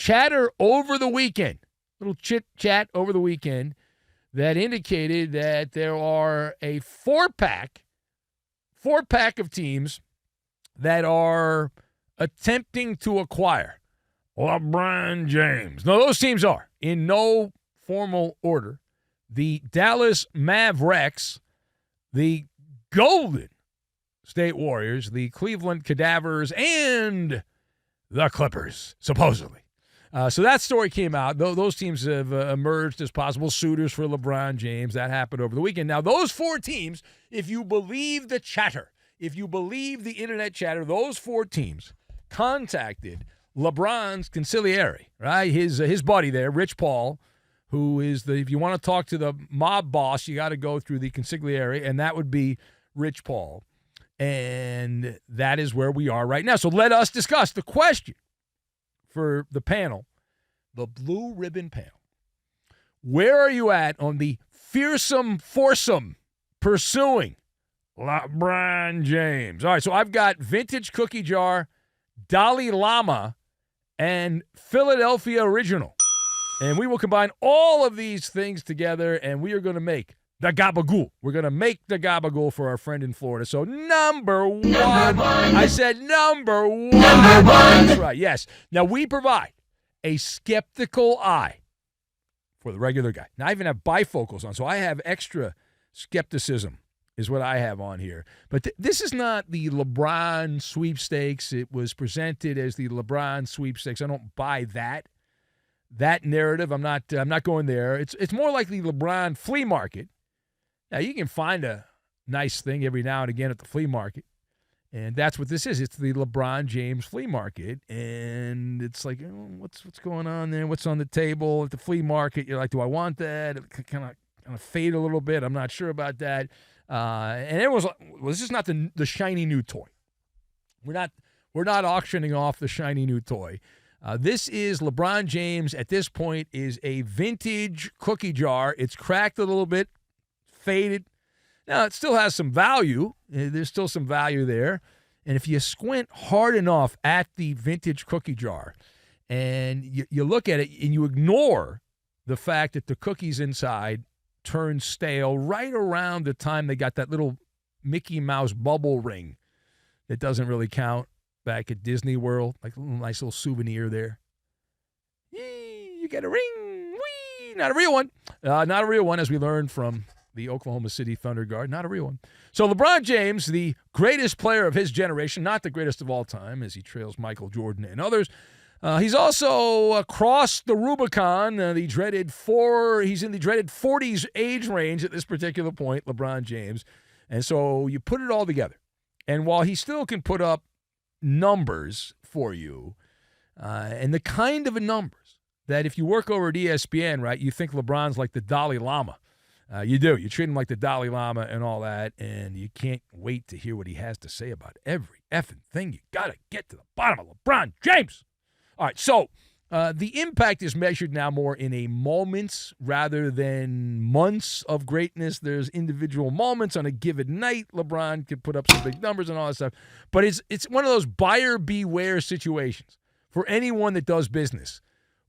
chatter over the weekend, little chit-chat over the weekend, that indicated that there are a four-pack of teams that are attempting to acquire LeBron James. Now, those teams are, in no formal order, the Dallas Mavericks, the Golden State Warriors, the Cleveland Cadavers, and the Clippers, supposedly. So that story came out. Those teams have emerged as possible suitors for LeBron James. That happened over the weekend. Now, those four teams, if you believe the chatter, if you believe the internet chatter, those four teams contacted LeBron's consigliere, right? His buddy there, Rich Paul, who is if you want to talk to the mob boss, you got to go through the consigliere, and that would be Rich Paul. And that is where we are right now. So let us discuss the question for the panel, the Blue Ribbon panel. Where are you at on the fearsome foursome pursuing LeBron James? All right, so I've got Vintage Cookie Jar, Dalai Lama, and Philadelphia Original. And we will combine all of these things together, and we are going to make the gabagool. We're going to make the gabagool for our friend in Florida. So number one. I said number one. Number one. That's right, yes. Now, we provide a skeptical eye for the regular guy. Now, I even have bifocals on, so I have extra skepticism is what I have on here. But this is not the LeBron sweepstakes. It was presented as the LeBron sweepstakes. I don't buy that narrative. I'm not going there. It's more like the LeBron flea market. Now, you can find a nice thing every now and again at the flea market, and that's what this is. It's the LeBron James flea market, and it's like, what's going on there? What's on the table at the flea market? You're like, do I want that? It kind of fade a little bit. I'm not sure about that. And it was, well, this is not the shiny new toy. We're not auctioning off the shiny new toy. This is LeBron James at this point is a vintage cookie jar. It's cracked a little bit, faded. Now, it still has some value. There's still some value there. And if you squint hard enough at the vintage cookie jar and you look at it and you ignore the fact that the cookies inside turn stale right around the time they got that little Mickey Mouse bubble ring that doesn't really count back at Disney World, like a nice little souvenir there. Yee, you get a ring. Whee! Not a real one. Not a real one, as we learned from the Oklahoma City Thunder guard. Not a real one. So LeBron James, the greatest player of his generation, not the greatest of all time, as he trails Michael Jordan and others. He's also crossed the Rubicon, he's in the dreaded 40s age range at this particular point, LeBron James. And so you put it all together. And while he still can put up numbers for you, and the kind of numbers that if you work over at ESPN, right, you think LeBron's like the Dalai Lama. You do. You treat him like the Dalai Lama and all that, and you can't wait to hear what he has to say about every effing thing. You got to get to the bottom of LeBron James. All right, so the impact is measured now more in a moments rather than months of greatness. There's individual moments on a given night. LeBron could put up some big numbers and all that stuff. But it's one of those buyer beware situations for anyone that does business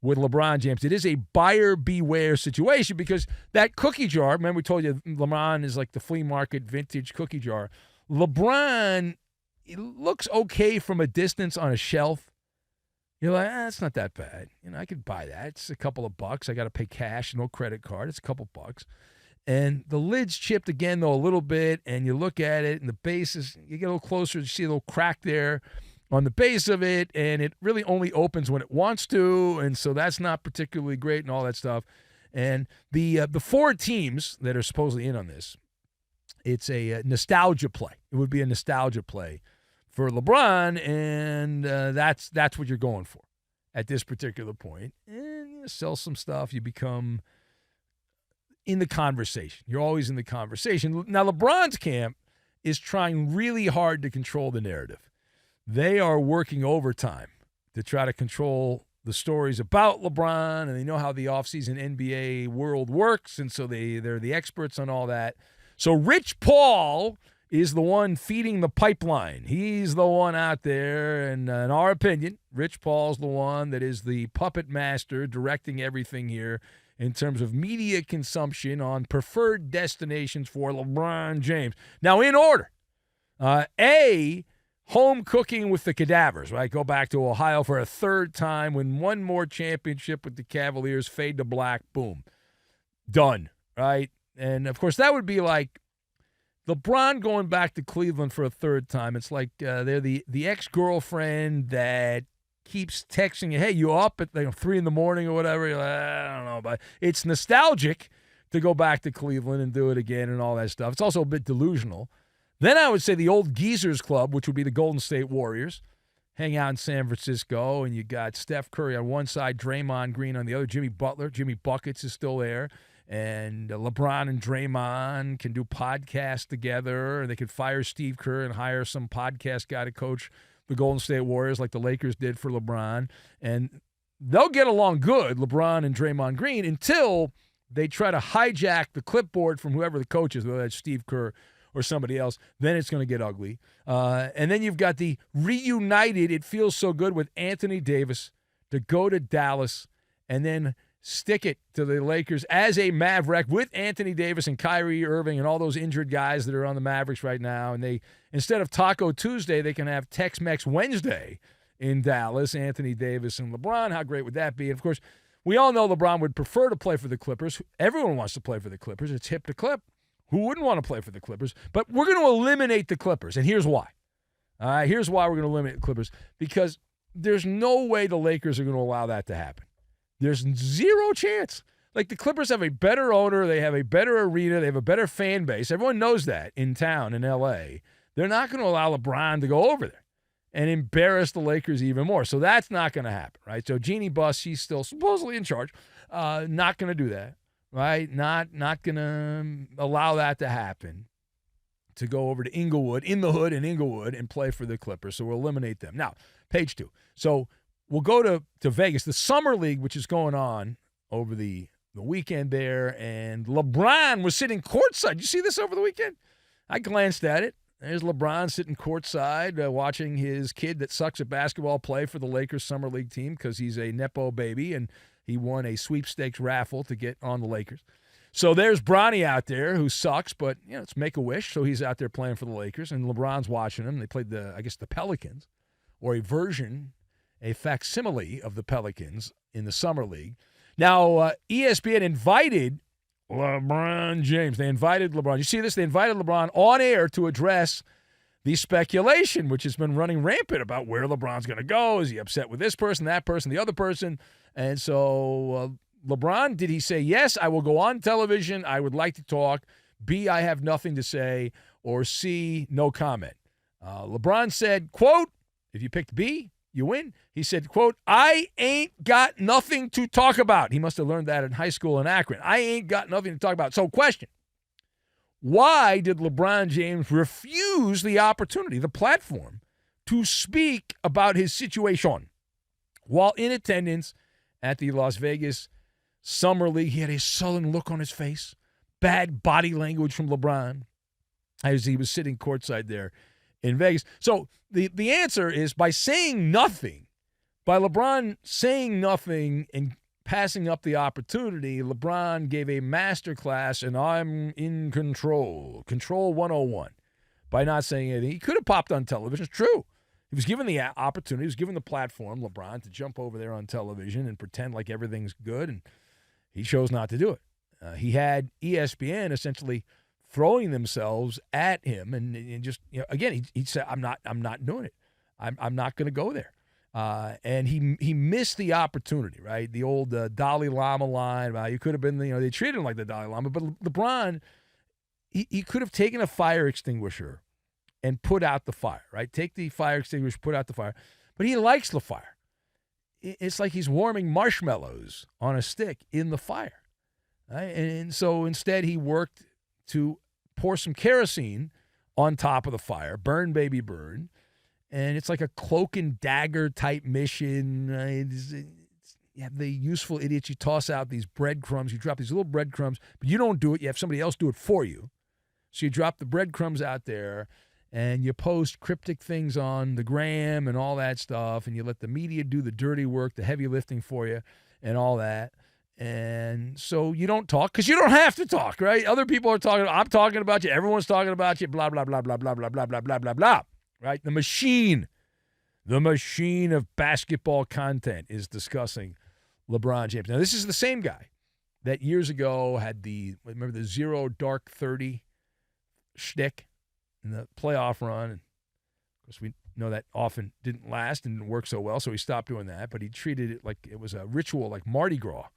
with LeBron James. It is a buyer beware situation because that cookie jar, remember we told you LeBron is like the flea market vintage cookie jar. LeBron, it looks okay from a distance on a shelf. You're like, it's not that bad. I could buy that. It's a couple of bucks. I got to pay cash, no credit card. It's a couple bucks. And the lid's chipped again, though, a little bit, and you look at it, and the base is, you get a little closer, you see a little crack there on the base of it, and it really only opens when it wants to, and so that's not particularly great and all that stuff. And the four teams that are supposedly in on this, it's a nostalgia play. It would be a nostalgia play for LeBron, and that's what you're going for at this particular point. And you sell some stuff, you become in the conversation. You're always in the conversation. Now, LeBron's camp is trying really hard to control the narrative. They are working overtime to try to control the stories about LeBron, and they know how the offseason NBA world works, and so they're the experts on all that. So Rich Paul is the one feeding the pipeline. He's the one out there, and in our opinion, Rich Paul's the one that is the puppet master directing everything here in terms of media consumption on preferred destinations for LeBron James. Now, in order, home cooking with the cadavers, right? Go back to Ohio for a third time, win one more championship with the Cavaliers, fade to black, boom. Done, right? And, of course, that would be like LeBron going back to Cleveland for a third time. It's like they're the ex-girlfriend that keeps texting you, hey, you up at 3 in the morning or whatever? You're like, I don't know. But it's nostalgic to go back to Cleveland and do it again and all that stuff. It's also a bit delusional. Then I would say the old Geezers Club, which would be the Golden State Warriors, hang out in San Francisco, and you got Steph Curry on one side, Draymond Green on the other, Jimmy Butler, Jimmy Buckets is still there, and LeBron and Draymond can do podcasts together. They could fire Steve Kerr and hire some podcast guy to coach the Golden State Warriors like the Lakers did for LeBron, and they'll get along good, LeBron and Draymond Green, until they try to hijack the clipboard from whoever the coach is, whether that's Steve Kerr or somebody else. Then it's going to get ugly. And then you've got the reunited, it feels so good with Anthony Davis to go to Dallas and then stick it to the Lakers as a Maverick with Anthony Davis and Kyrie Irving and all those injured guys that are on the Mavericks right now. And they, instead of Taco Tuesday, they can have Tex-Mex Wednesday in Dallas, Anthony Davis and LeBron. How great would that be? And, of course, we all know LeBron would prefer to play for the Clippers. Everyone wants to play for the Clippers. It's hip to clip. Who wouldn't want to play for the Clippers? But we're going to eliminate the Clippers, and here's why. All right, here's why we're going to eliminate the Clippers, because there's no way the Lakers are going to allow that to happen. There's zero chance. Like, the Clippers have a better owner. They have a better arena. They have a better fan base. Everyone knows that in town in L.A. They're not going to allow LeBron to go over there and embarrass the Lakers even more. So that's not going to happen, right? So Jeannie Buss, she's still supposedly in charge. Not going to do that, right? Not going to allow that to happen, to go over to Inglewood, in the hood in Inglewood, and play for the Clippers. So we'll eliminate them. Now, page 2. So we'll go to Vegas, the Summer League, which is going on over the weekend there, and LeBron was sitting courtside. You see this over the weekend? I glanced at it. There's LeBron sitting courtside watching his kid that sucks at basketball play for the Lakers Summer League team because he's a Nepo baby, and he won a sweepstakes raffle to get on the Lakers. So there's Bronny out there who sucks, but it's Make-A-Wish, so he's out there playing for the Lakers, and LeBron's watching him. They played the Pelicans, or a facsimile of the Pelicans in the Summer League. Now, ESPN invited LeBron James. They invited LeBron. You see this? They invited LeBron on air to address the speculation, which has been running rampant about where LeBron's going to go. Is he upset with this person, that person, the other person? And so LeBron, did he say, yes, I will go on television, I would like to talk, B, I have nothing to say, or C, no comment? LeBron said, quote, if you picked B, you win. He said, quote, I ain't got nothing to talk about. He must have learned that in high school in Akron. I ain't got nothing to talk about. So question, why did LeBron James refuse the opportunity, the platform, to speak about his situation while in attendance at the Las Vegas Summer League? He had a sullen look on his face, bad body language from LeBron as he was sitting courtside there in Vegas. So the answer is by saying nothing, by LeBron saying nothing and passing up the opportunity, LeBron gave a masterclass, and I'm in control 101, by not saying anything. He could have popped on television. It's true. He was given the opportunity, he was given the platform, LeBron, to jump over there on television and pretend like everything's good, and he chose not to do it. He had ESPN essentially throwing themselves at him, and just again, he said, "I'm not doing it. I'm not going to go there." And he missed the opportunity, right? The old Dalai Lama line about you could have been, they treated him like the Dalai Lama, but LeBron, he could have taken a fire extinguisher and put out the fire, right? Take the fire extinguisher, put out the fire. But he likes the fire. It's like he's warming marshmallows on a stick in the fire, right? And so instead he worked to pour some kerosene on top of the fire, burn baby burn, and it's like a cloak and dagger type mission. You have the useful idiots. You toss out these breadcrumbs. You drop these little breadcrumbs, but you don't do it. You have somebody else do it for you. So you drop the breadcrumbs out there, and you post cryptic things on the gram and all that stuff, and you let the media do the dirty work, the heavy lifting for you, and all that. And so you don't talk because you don't have to talk, right? Other people are talking. I'm talking about you. Everyone's talking about you. Blah, blah, blah, blah, blah, blah, blah, blah, blah, blah, blah. Right? The machine of basketball content is discussing LeBron James. Now, this is the same guy that years ago had remember the 0 dark 30 shtick in the playoff run. And of course, we know that often didn't last and didn't work so well, so he stopped doing that. But he treated it like it was a ritual, like Mardi Gras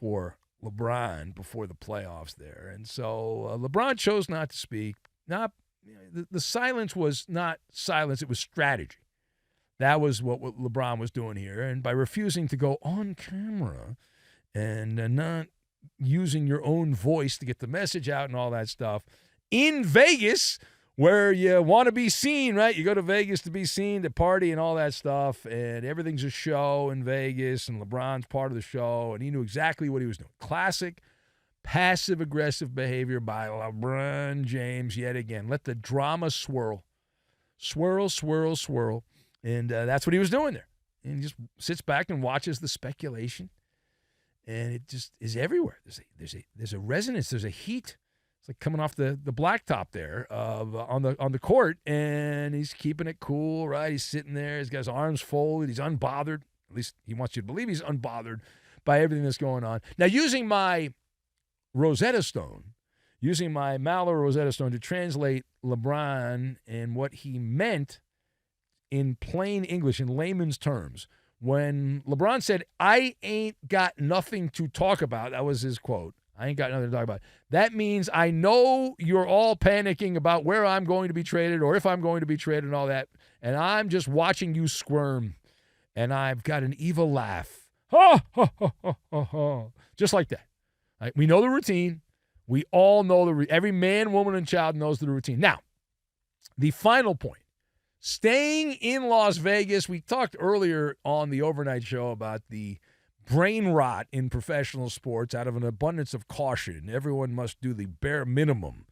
for LeBron before the playoffs there. And so LeBron chose not to speak. The silence was not silence, it was strategy. That was what LeBron was doing here. And by refusing to go on camera and not using your own voice to get the message out and all that stuff, in Vegas, where you want to be seen, right? You go to Vegas to be seen, to party and all that stuff, and everything's a show in Vegas, and LeBron's part of the show, and he knew exactly what he was doing. Classic passive-aggressive behavior by LeBron James yet again. Let the drama swirl. Swirl, swirl, swirl. And that's what he was doing there. And he just sits back and watches the speculation, and it just is everywhere. There's a resonance. There's a heat. It's like coming off the blacktop there on the court, and he's keeping it cool, right? He's sitting there. He's got his arms folded. He's unbothered. At least he wants you to believe he's unbothered by everything that's going on. Now, using my Rosetta Stone, using my Maller Rosetta Stone to translate LeBron and what he meant in plain English, in layman's terms, when LeBron said, "I ain't got nothing to talk about," that was his quote. I ain't got nothing to talk about. That means I know you're all panicking about where I'm going to be traded or if I'm going to be traded and all that, and I'm just watching you squirm, and I've got an evil laugh. Ha, ha, ha, ha, ha, ha. Just like that. Right? We know the routine. We all know every man, woman, and child knows the routine. Now, the final point. Staying in Las Vegas, we talked earlier on the overnight show about the brain rot in professional sports out of an abundance of caution. Everyone must do the bare minimum.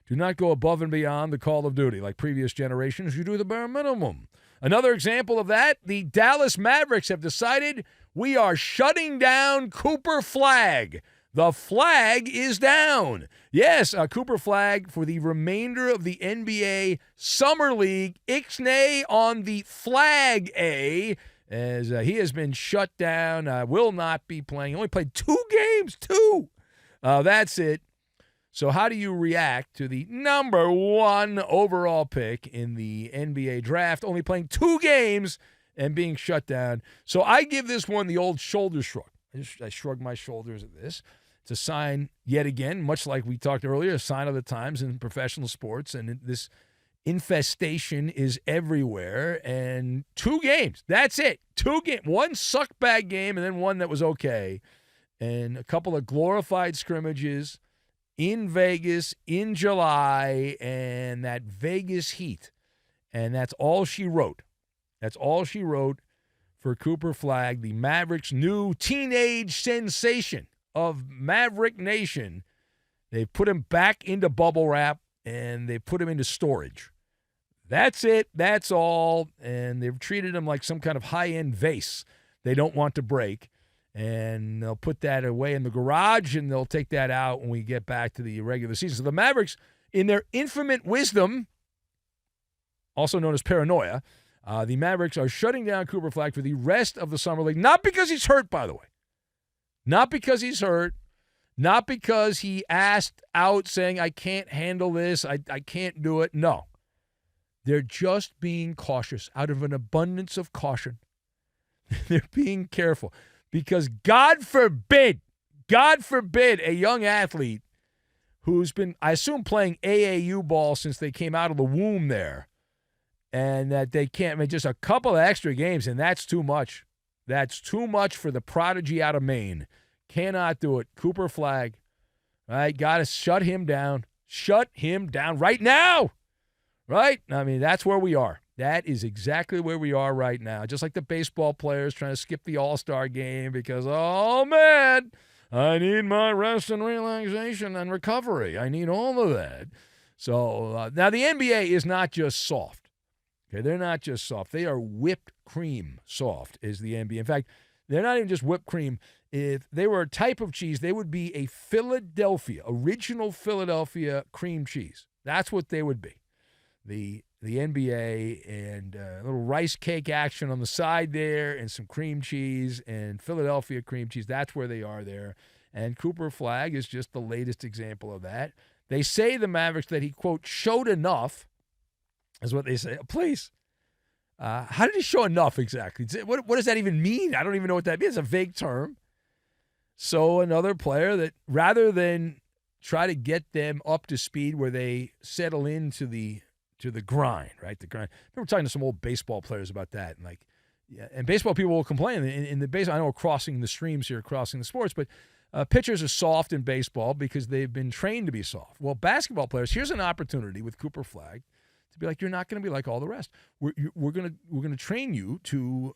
Do not go above and beyond the call of duty. Like previous generations, you do the bare minimum. Another example of that, the Dallas Mavericks have decided we are shutting down Cooper Flagg. The flag is down. Yes, Cooper Flagg for the remainder of the NBA Summer League. Ixnay on the Flag A, as he has been shut down, will not be playing. He only played 2 games, 2. That's it. So how do you react to the number 1 overall pick in the NBA draft, only playing 2 games and being shut down? So I give this one the old shoulder shrug. I shrug my shoulders at this. It's a sign, yet again, much like we talked earlier, a sign of the times in professional sports, and this infestation is everywhere. And 2 games, that's it. 2 games, 1 suckbag game and then 1 that was okay, and a couple of glorified scrimmages in Vegas in July, and that Vegas heat. And that's all she wrote. That's all she wrote for Cooper Flagg, the Mavericks' new teenage sensation of Maverick Nation. They put him back into bubble wrap, and they put him into storage. That's it. That's all. And they've treated him like some kind of high-end vase they don't want to break. And they'll put that away in the garage, and they'll take that out when we get back to the regular season. So the Mavericks, in their infinite wisdom, also known as paranoia, the Mavericks are shutting down Cooper Flagg for the rest of the Summer League. Not because he's hurt, by the way. Not because he's hurt. Not because he asked out saying, I can't handle this. I can't do it. No. They're just being cautious out of an abundance of caution. They're being careful. Because God forbid, a young athlete who's been, I assume, playing AAU ball since they came out of the womb there, and that they can't, I mean, just a couple of extra games, and that's too much. That's too much for the prodigy out of Maine. Cannot do it. Cooper Flagg, right? Got to shut him down. Shut him down right now, right? I mean, that's where we are. That is exactly where we are right now. Just like the baseball players trying to skip the All-Star game because, oh, man, I need my rest and relaxation and recovery. I need all of that. So now the NBA is not just soft. Okay, they're not just soft. They are whipped cream soft is the NBA. In fact, they're not even just whipped cream. If they were a type of cheese, they would be a original Philadelphia cream cheese. That's what they would be. The NBA and a little rice cake action on the side there and some cream cheese and Philadelphia cream cheese. That's where they are there. And Cooper Flagg is just the latest example of that. They say the Mavericks that he, quote, showed enough, is what they say. Please. How did he show enough exactly? What does that even mean? I don't even know what that means. It's a vague term. So another player that rather than try to get them up to speed where they settle into the grind, right? The grind. I remember talking to some old baseball players about that. And baseball people will complain. In the baseball, I know we're crossing the streams here, crossing the sports, but pitchers are soft in baseball because they've been trained to be soft. Well, basketball players, here's an opportunity with Cooper Flagg to be like, you're not going to be like all the rest. We're going to train you to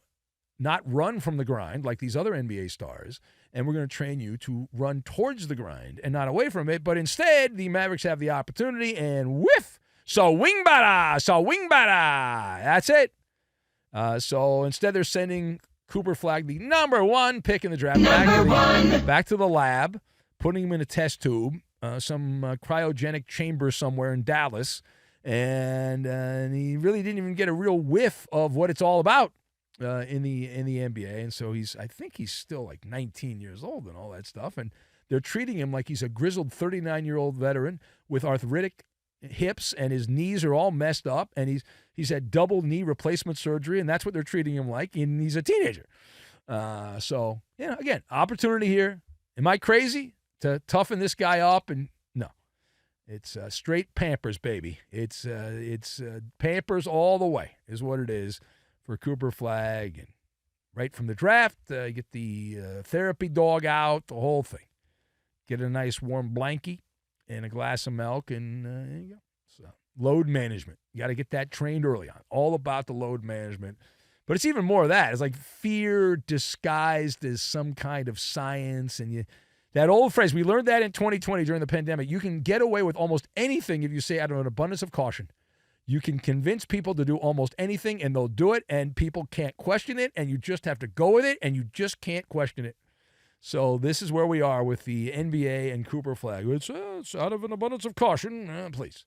not run from the grind like these other NBA stars, and we're going to train you to run towards the grind and not away from it. But instead, the Mavericks have the opportunity, and whiff, so wing bada. That's it. So instead, they're sending Cooper Flagg, the number 1 pick in the draft, back to the lab, putting him in a test tube, some cryogenic chamber somewhere in Dallas, and he really didn't even get a real whiff of what it's all about in the NBA. And so I think he's still like 19 years old and all that stuff, and they're treating him like he's a grizzled 39-year-old veteran with arthritic hips, and his knees are all messed up, and he's had double knee replacement surgery, and that's what they're treating him like, and he's a teenager. So, again, opportunity here. Am I crazy to toughen this guy up? And no. It's straight Pampers, baby. It's Pampers all the way is what it is for Cooper Flagg. And right from the draft, you get the therapy dog out, the whole thing. Get a nice warm blankie and a glass of milk, and there you go. So, load management. You got to get that trained early on. All about the load management. But it's even more of that. It's like fear disguised as some kind of science. And that old phrase, we learned that in 2020 during the pandemic. You can get away with almost anything if you say out of an abundance of caution. You can convince people to do almost anything, and they'll do it, and people can't question it, and you just have to go with it, and you just can't question it. So this is where we are with the NBA and Cooper Flagg. It's out of an abundance of caution, please.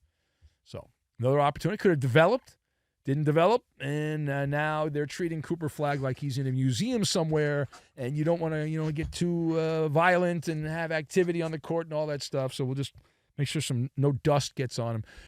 So another opportunity could have developed, didn't develop, and now they're treating Cooper Flagg like he's in a museum somewhere, and you don't want to get too violent and have activity on the court and all that stuff. So we'll just make sure no dust gets on him.